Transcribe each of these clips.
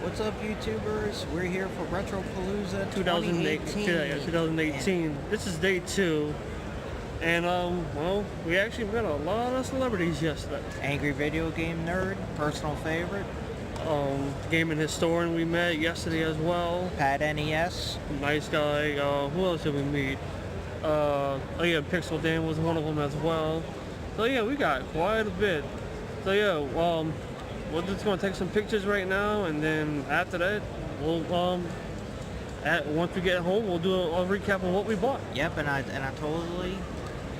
What's up, YouTubers? We're here for Retropalooza 2018. 2018. This is day 2. And, well, we actually met a lot of celebrities yesterday. Angry video game nerd, personal favorite. Gaming historian we met yesterday as well. Pat NES. Nice guy. Who else did we meet? Oh yeah, Pixel Dan was one of them as well. So yeah, we got quite a bit. So yeah, we're just gonna take some pictures right now, and then after that, we'll once we get home, we'll do a recap of what we bought. Yep, and I totally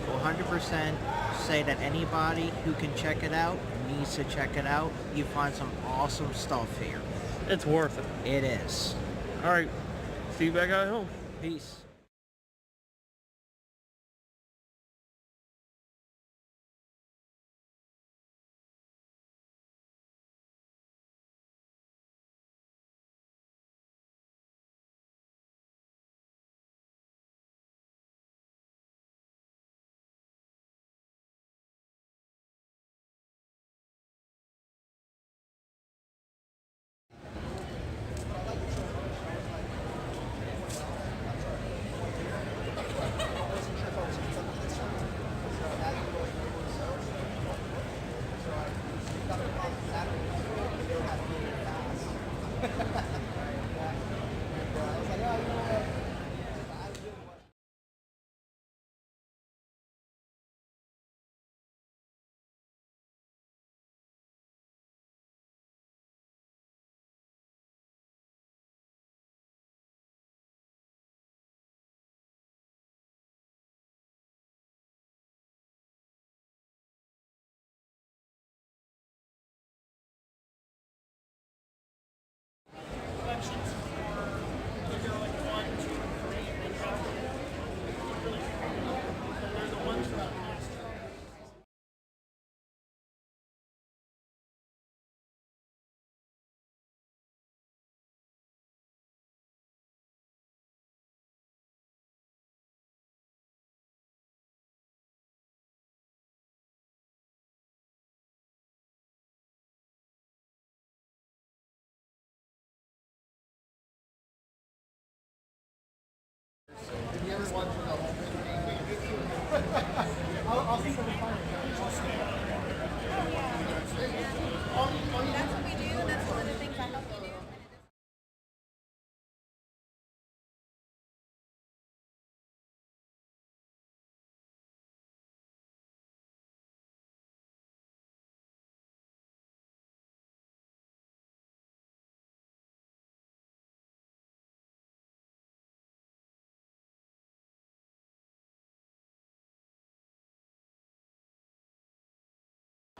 100% say that anybody who can check it out needs to check it out. You find some awesome stuff here. It's worth it. It is. All right, see you back at home. Peace. I'll think of the final. That's what we do. That's one of the things I help you do.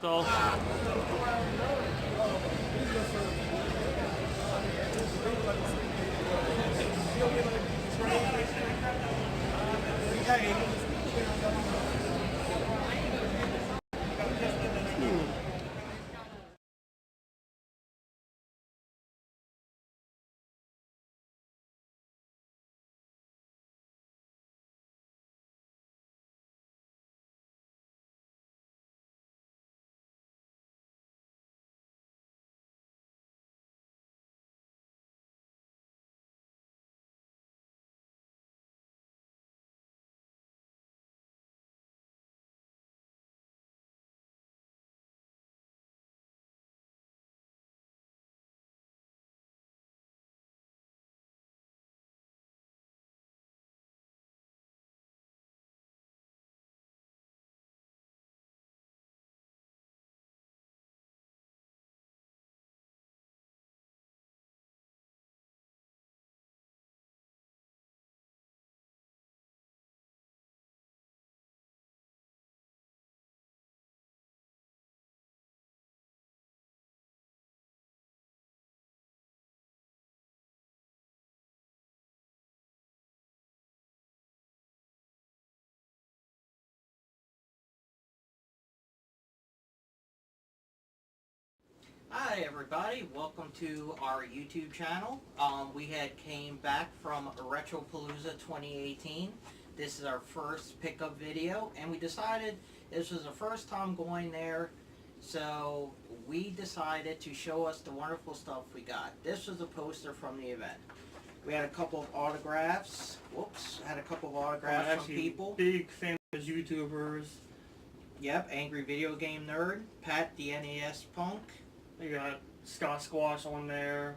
So. Hi everybody, welcome to our YouTube channel. We had came back from Retropalooza 2018. This is our first pickup video, and we decided this was the first time going there, So we decided to show us the wonderful stuff we got. This was a poster from the event. We had a couple of autographs. Whoops, had a couple of autographs from actually, people. big famous YouTubers. Yep, Angry Video Game Nerd, Pat the NES Punk. We got Scott Squash on there,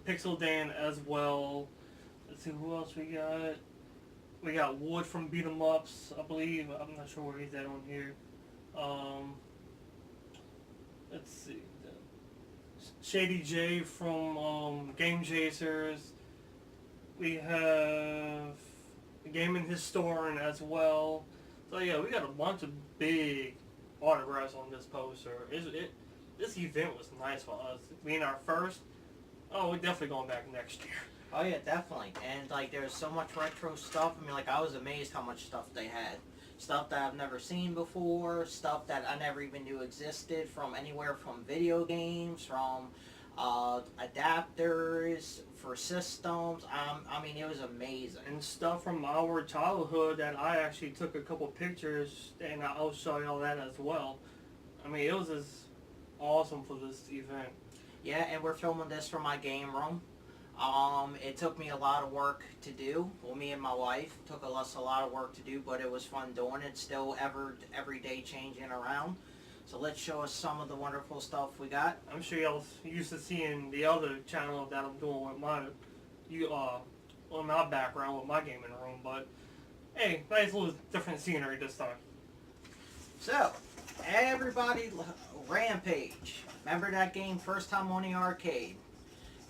Pixel Dan as well. Let's see who else we got. We got Wood from Beat 'em Ups, I believe. I'm not sure where he's at on here. Let's see. Shady J from Game Chasers. We have the Gaming Historian as well. So yeah, we got a bunch of big autographs on this poster. This event was nice for us. Being our first, we're definitely going back next year. Oh yeah, definitely. And like there's so much retro stuff. I mean, like I was amazed how much stuff they had. Stuff that I've never seen before, stuff that I never even knew existed, from anywhere from video games, from adapters for systems. I mean, it was amazing. And stuff from our childhood that I actually took a couple pictures, and I'll show you all that as well. I mean, it was just awesome for this event. Yeah, and we're filming this from my game room. It took me a lot of work to do. Well, me and my wife took us a lot of work to do, but it was fun doing it. Still every day changing around. So let's show us some of the wonderful stuff we got. I'm sure y'all used to seeing the other channel that I'm doing with my, on my background with my gaming room, but hey, nice little different scenery this time. So, everybody, Rampage. Remember that game first time on the arcade?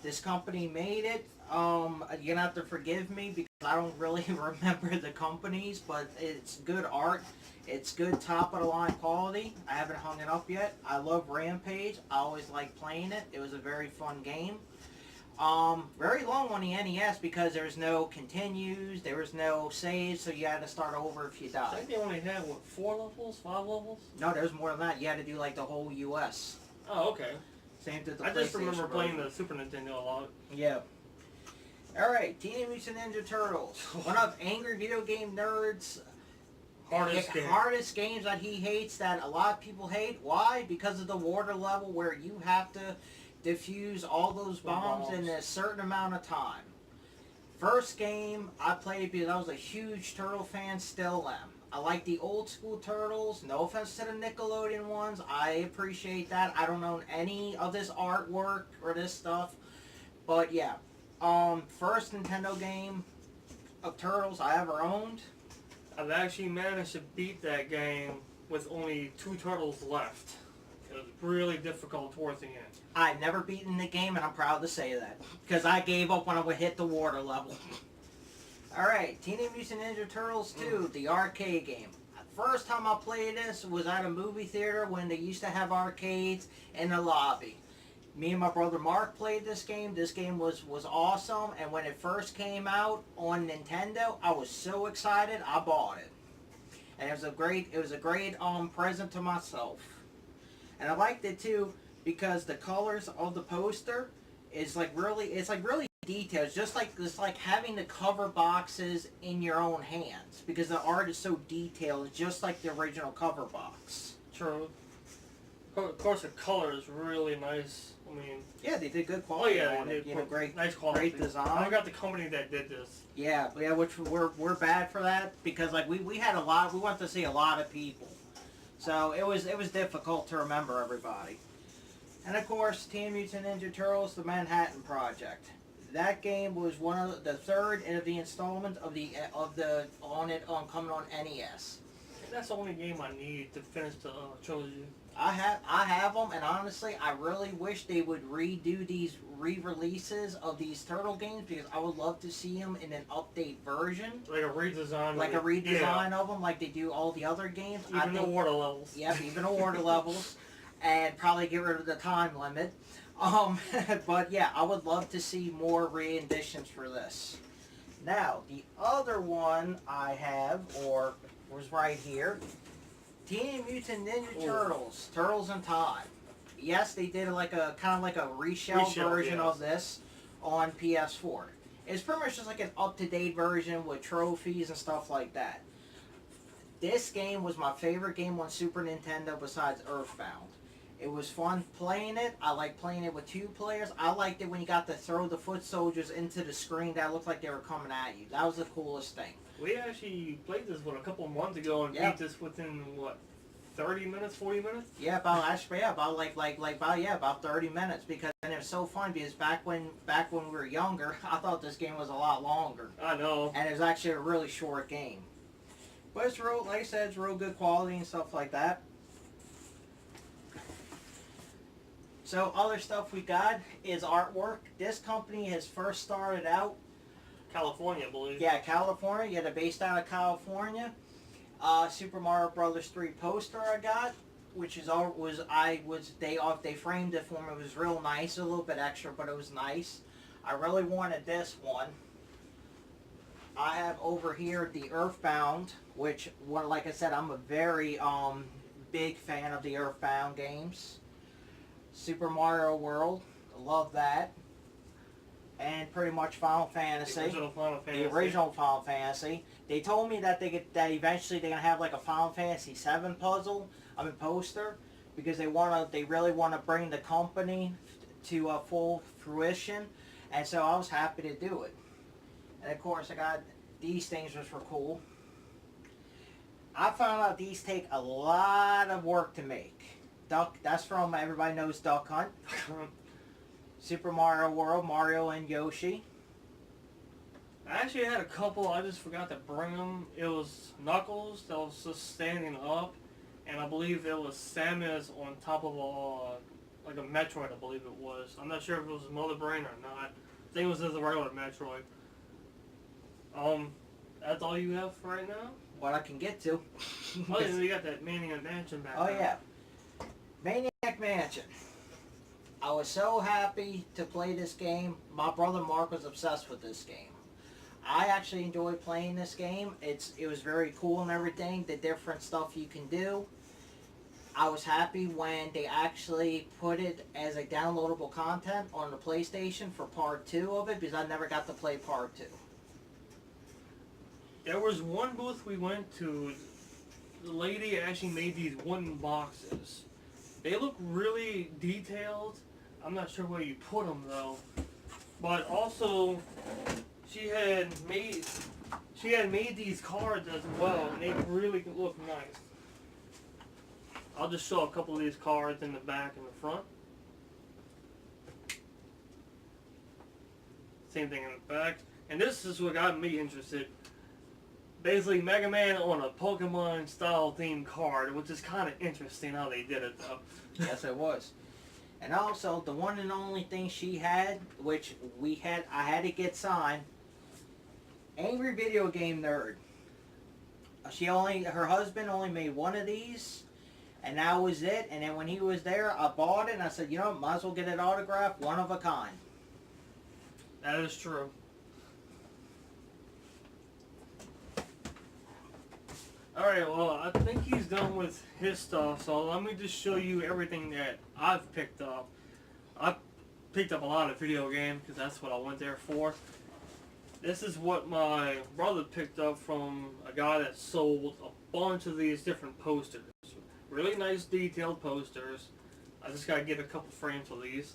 This company made it. You're gonna have to forgive me because I don't really remember the companies, but it's good art. It's good top of the line quality. I haven't hung it up yet. I love Rampage. I always like playing it. It was a very fun game. Very long on the NES because there's no continues, there was no saves, so you had to start over if you I died. think they only had, what, 4 levels? 5 levels? No, there's more than that. You had to do like the whole US. Oh, okay. Same to the I just remember PlayStation playing version. the Super Nintendo a lot. Yeah. Alright, Teenage Mutant Ninja Turtles. One of Angry Video Game Nerd's hardest games that he hates, that a lot of people hate. Why? Because of the water level where you have to defuse all those bombs in a certain amount of time. First game, I played because I was a huge Turtle fan, still am. I like the old school Turtles. No offense to the Nickelodeon ones. I appreciate that. I don't own any of this artwork or this stuff. But yeah. First Nintendo game of Turtles I ever owned. I've actually managed to beat that game with only 2 turtles left. It was really difficult towards the end. I've never beaten the game, and I'm proud to say that. Because I gave up when I would hit the water level. Alright, Teenage Mutant Ninja Turtles 2, the arcade game. First time I played this was at a movie theater when they used to have arcades in the lobby. Me and my brother Mark played this game. This game was awesome, and when it first came out on Nintendo, I was so excited I bought it. And it was a great present to myself. And I liked it too because the colors of the poster is really detailed. It's like having the cover boxes in your own hands because the art is so detailed, just like the original cover box. True. Of course, the color is really nice. I mean, yeah, they did good quality on it. Great, nice quality. Great design. I got the company that did this. Yeah, which we're bad for that because like we had a lot. We went to see a lot of people, so it was difficult to remember everybody. And of course, Teenage Mutant Ninja Turtles: The Manhattan Project. That game was one of the third of the installment of the coming on NES. That's the only game I need to finish the trilogy. I have them, and honestly, I really wish they would redo these re-releases of these Turtle games because I would love to see them in an update version. Like a redesign. Like a redesign of them, like they do all the other games. Even the water levels. Yep, even the water levels, and probably get rid of the time limit. But yeah, I would love to see more re-editions for this. Now, the other one I have, or was right here, Teenage Mutant Ninja Turtles, Turtles in Time. Yes, they did kind of like a reshell version of this on PS4. It's pretty much just like an up-to-date version with trophies and stuff like that. This game was my favorite game on Super Nintendo besides Earthbound. It was fun playing it. I like playing it with 2 players. I liked it when you got to throw the foot soldiers into the screen that looked like they were coming at you. That was the coolest thing. We actually played this a couple of months ago and beat this within what, 30 minutes, 40 minutes? Yeah, about 30 minutes, because and it was so fun because back when we were younger, I thought this game was a lot longer. I know. And it was actually a really short game. But it's real, like I said, it's real good quality and stuff like that. So other stuff we got is artwork. This company has first started out California, I believe. Yeah, California. Yeah, they're based out of California. Super Mario Brothers 3 poster I got, which is they framed it for me. It was real nice, a little bit extra, but it was nice. I really wanted this one. I have over here the Earthbound, which, like I said, I'm a very big fan of the Earthbound games. Super Mario World, I love that. And pretty much Final Fantasy. The original Final Fantasy. The original Final Fantasy. They told me that eventually they're gonna have like a Final Fantasy VII poster, because they really want to bring the company to full fruition, and so I was happy to do it. And of course, I got these things, which were cool. I found out these take a lot of work to make. That's from, everybody knows Duck Hunt. Super Mario World, Mario and Yoshi. I actually had a couple, I just forgot to bring them. It was Knuckles that was just standing up, and I believe it was Samus on top of like a Metroid, I believe it was. I'm not sure if it was Mother Brain or not. I think it was just a regular Metroid. That's all you have for right now? What I can get to. Oh yeah, you got that Maniac Mansion back Oh there. yeah. Maniac Mansion. I was so happy to play this game. My brother Mark was obsessed with this game. I actually enjoyed playing this game. It was very cool and everything, the different stuff you can do. I was happy when they actually put it as a downloadable content on the PlayStation for part 2 of it, because I never got to play part 2. There was one booth we went to, the lady actually made these wooden boxes. They look really detailed. I'm not sure where you put them though. But also, she had made these cards as well, and they really look nice. I'll just show a couple of these cards in the back and the front. Same thing in the back. And this is what got me interested. Basically, Mega Man on a Pokemon style themed card, which is kind of interesting how they did it though. Yes, it was. And also, the one and only thing she had, which I had to get signed, Angry Video Game Nerd. Her husband only made one of these, and that was it. And then when he was there, I bought it, and I said, you know, might as well get it autographed, one of a kind. That is true. Alright, well, I think he's done with his stuff, so let me just show you everything that I've picked up. I picked up a lot of video games, because that's what I went there for. This is what my brother picked up from a guy that sold a bunch of these different posters. Really nice detailed posters. I just gotta get a couple frames of these.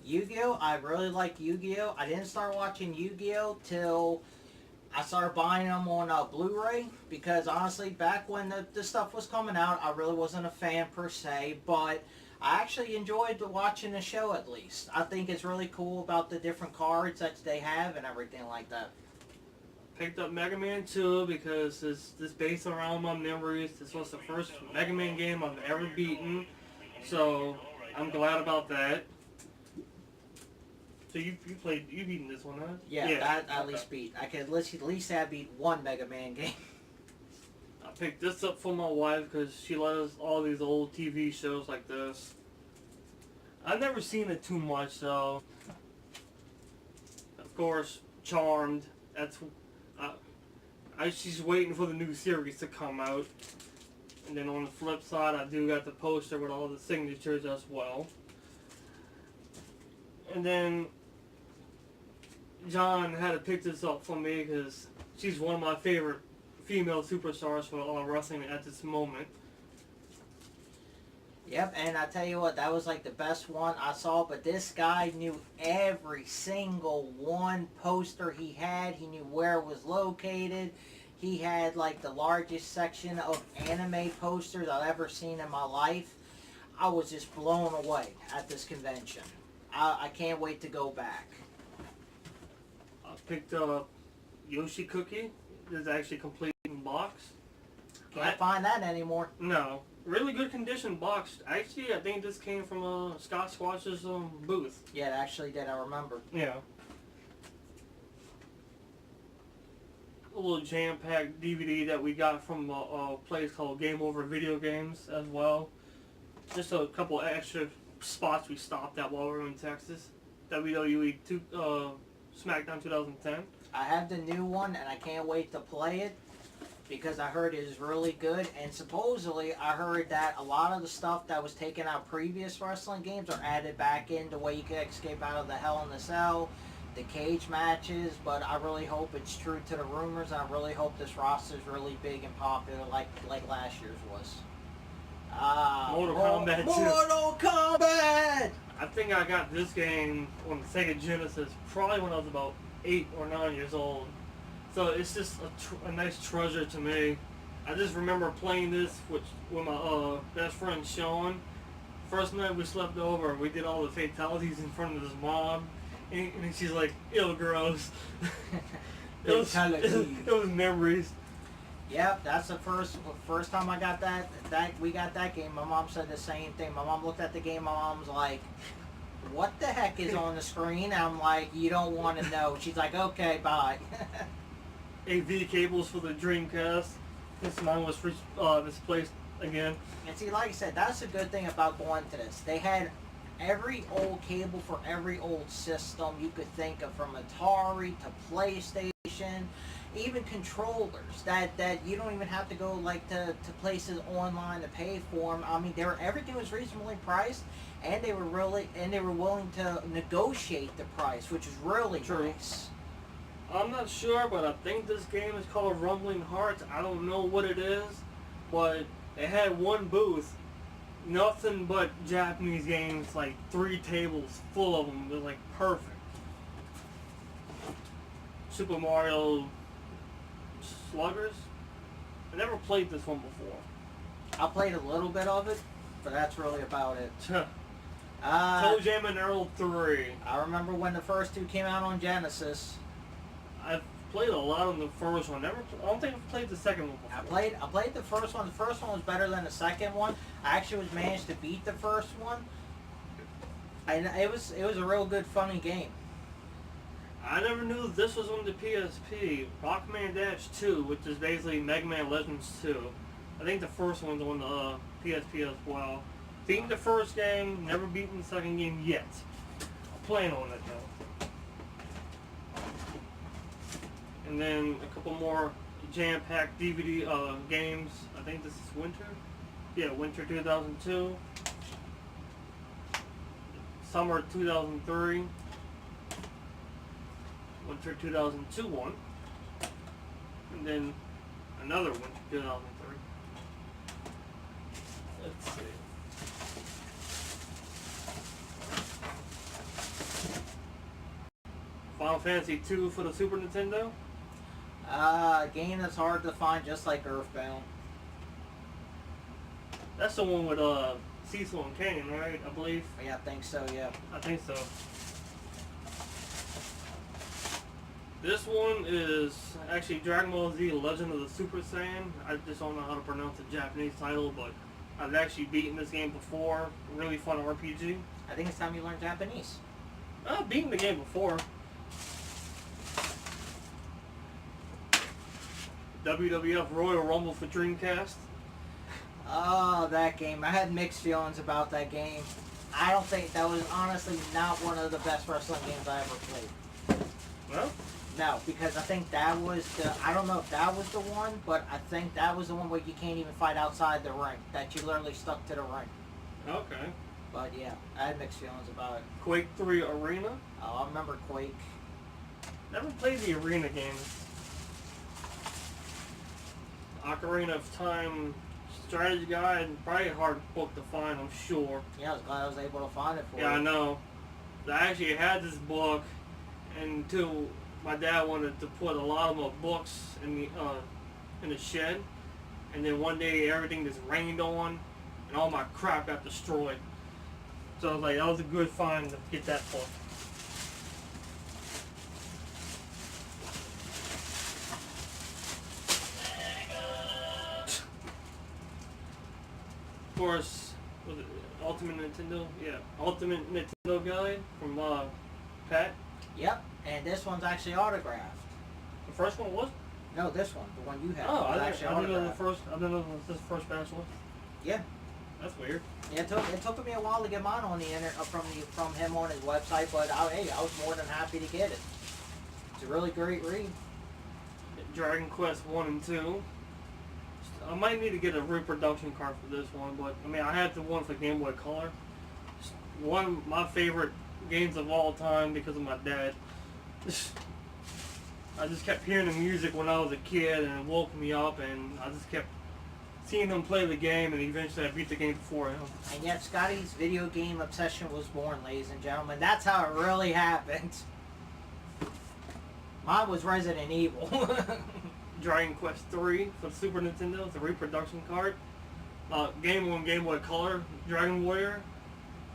Yu-Gi-Oh! I really like Yu-Gi-Oh! I didn't start watching Yu-Gi-Oh! Till I started buying them on Blu-ray, because honestly, back when the stuff was coming out, I really wasn't a fan per se, but I actually enjoyed watching the show at least. I think it's really cool about the different cards that they have and everything like that. Picked up Mega Man 2 because it's based around my memories. This was the first Mega Man game I've ever beaten, so I'm glad about that. So you beaten this one, huh? Yeah, that I at least beat. I could at least have beat one Mega Man game. I picked this up for my wife because she loves all these old TV shows like this. I've never seen it too much though. Of course, Charmed. That's she's waiting for the new series to come out. And then on the flip side, I do got the poster with all the signatures as well. And then John had to pick this up for me because she's one of my favorite female superstars for wrestling at this moment. Yep, and I tell you what, that was like the best one I saw, but this guy knew every single one poster he had. He knew where it was located. He had like the largest section of anime posters I've ever seen in my life. I was just blown away at this convention. I can't wait to go back. I picked up Yoshi Cookie. It's actually complete in box. Can't find that anymore. No. Really good condition box. Actually, I think this came from Scott Squatch's booth. Yeah, it actually did. I remember. Yeah. A little jam-packed DVD that we got from a place called Game Over Video Games as well. Just a couple extra spots we stopped at while we were in Texas. WWE SmackDown 2010. I have the new one, and I can't wait to play it because I heard it is really good. And supposedly, I heard that a lot of the stuff that was taken out previous wrestling games are added back in the way you can escape out of the Hell in the Cell, the cage matches. But I really hope it's true to the rumors, and I really hope this roster is really big and popular like last year's was. Mortal Kombat 2. Mortal Kombat! I think I got this game on the Sega Genesis probably when I was about 8 or 9 years old. So it's just a nice treasure to me. I just remember playing this with my best friend Sean. First night we slept over, we did all the fatalities in front of his mom. And she's like, ew, gross. it was memories. Yep, that's the first time I got that we got that game. My mom said the same thing. My mom looked at the game. My mom's like, "What the heck is on the screen?" I'm like, "You don't want to know." She's like, "Okay, bye." AV cables for the Dreamcast. This mine was misplaced again. And see, like I said, that's a good thing about going to this. They had every old cable for every old system you could think of, from Atari to PlayStation. Even controllers that you don't even have to go like to places online to pay for them. I mean, everything was reasonably priced, and they were willing to negotiate the price, which is really True. nice. I'm not sure, but I think this game is called Rumbling Hearts. I don't know what it is, but it had one booth, nothing but Japanese games, like 3 tables full of them. It was like perfect. Super Mario Sluggers. I never played this one before. I played a little bit of it, but that's really about it. Toe Jam and Earl 3. I remember when the first 2 came out on Genesis. I've played a lot on the first one. I don't think I've played the second one before. I played the first one. The first one was better than the second one. I actually managed to beat the first one, and it was a real good, funny game. I never knew this was on the PSP. Rockman Dash 2, which is basically Mega Man Legends 2. I think the first one's on the PSP as well. Beaten the first game, never beaten the second game yet. Playing on it though. And then a couple more jam-packed DVD games. I think this is Winter. Yeah, Winter 2002. Summer 2003. Winter 2002 one. And then another Winter 2003. Let's see. Final Fantasy 2 for the Super Nintendo. A game that's hard to find, just like Earthbound. That's the one with Cecil and Kane, right? I believe. Yeah, I think so. Yeah. I think so. This one is actually Dragon Ball Z Legend of the Super Saiyan. I just don't know how to pronounce the Japanese title, but I've actually beaten this game before. Really fun RPG. I think it's time you learn Japanese. I've beaten the game before. WWF Royal Rumble for Dreamcast. Oh, that game. I had mixed feelings about that game. I don't think that was honestly not one of the best wrestling games I ever played. Well, no, because I think that was I don't know if that was the one, but I think that was the one where you can't even fight outside the ring. That you literally stuck to the ring. okay. But yeah, I had mixed feelings about it. Quake 3 Arena. Oh, I remember Quake. Never played the Arena games. Ocarina of Time strategy guide, probably a hard book to find, I'm sure. Yeah, I was glad I was able to find it for you. Yeah, I know. I actually had this book until my dad wanted to put a lot of my books in the shed, and then one day everything just rained on, and all my crap got destroyed. So I was like, that was a good find to get that book. Of course, was it Ultimate Nintendo? Yeah, Ultimate Nintendo Guide from Pat. Yep, and this one's actually autographed. The first one was? No, this one, the one you have. Oh, was I actually didn't know the autographed. first. I didn't know this first batch was. Yeah. That's weird. Yeah, it took me a while to get mine on the internet from him on his website, but hey, I was more than happy to get it. It's a really great read. Dragon Quest 1 and 2. I might need to get a reproduction card for this one, but I mean, I had the one for Game Boy Color. It's one of my favorite games of all time because of my dad. I just kept hearing the music when I was a kid, and it woke me up, and I just kept seeing him play the game, and eventually I beat the game before him. And yet Scotty's video game obsession was born, ladies and gentlemen. That's how it really happened. Mine was Resident Evil. Dragon Quest 3 for the Super Nintendo, the reproduction card. Game on Game Boy Color, Dragon Warrior.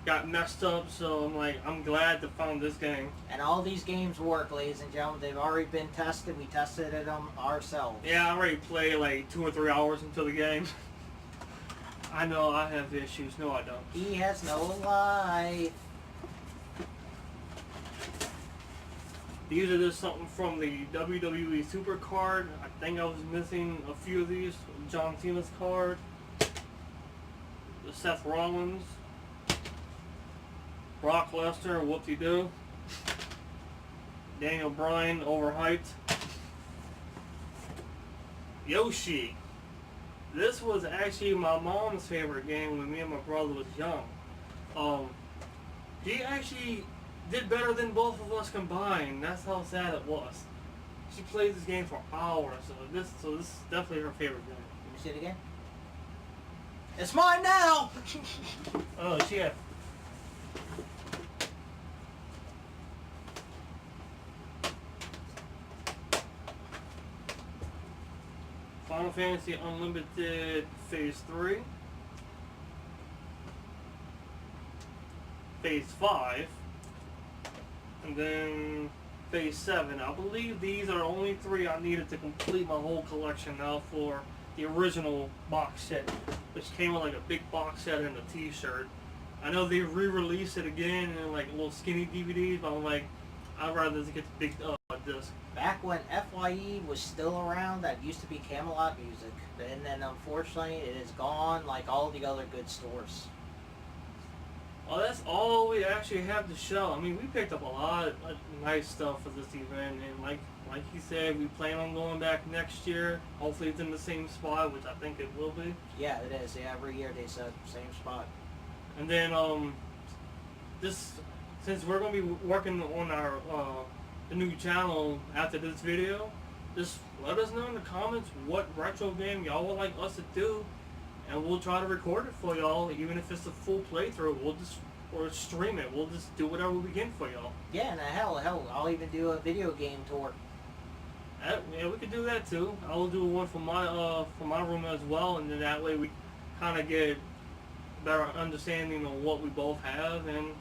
Got messed up, so I'm glad to find this game. And all these games work, ladies and gentlemen. They've already been tested. We tested it ourselves. Yeah, I already played like 2 or 3 hours into the game. I know I have issues. No, I don't. He has no life. These are just something from the WWE Super card. I think I was missing a few of these. John Cena's card. The Seth Rollins. Brock Lesnar, whoop-de-doo. Daniel Bryan, overhyped. Yoshi. This was actually my mom's favorite game when me and my brother was young. He actually did better than both of us combined. That's how sad it was. She played this game for hours, so this is definitely her favorite game. Let me see it again. It's mine now! Oh, shit. Final Fantasy Unlimited Phase 3. Phase 5. And then Phase 7. I believe these are the only 3 I needed to complete my whole collection now for the original box set, which came with like a big box set and a t-shirt. I know they re-released it again in like little skinny DVDs, but I'm like, I'd rather just get the big disc. Back when FYE was still around, that used to be Camelot Music. And then unfortunately it is gone like all the other good stores. Well, that's all we actually have to show. I mean, we picked up a lot of nice stuff for this event, and like he said, we plan on going back next year. Hopefully it's in the same spot, which I think it will be. Yeah, it is. Yeah, every year they said same spot. And then since we're gonna be working on our the new channel after this video, just let us know in the comments what retro game y'all would like us to do, and we'll try to record it for y'all. Even if it's a full playthrough, or stream it. We'll just do whatever we can for y'all. Yeah, and hell, I'll even do a video game tour. Yeah, we could do that too. I will do one for my room as well, and then that way we kind of get a better understanding of what we both have, and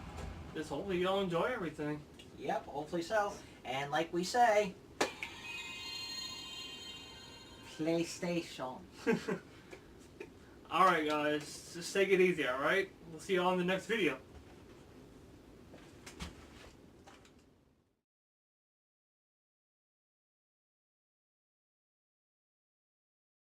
just hopefully y'all enjoy everything. Yep, hopefully so. And like we say, PlayStation. Alright guys, just take it easy, alright? We'll see y'all in the next video.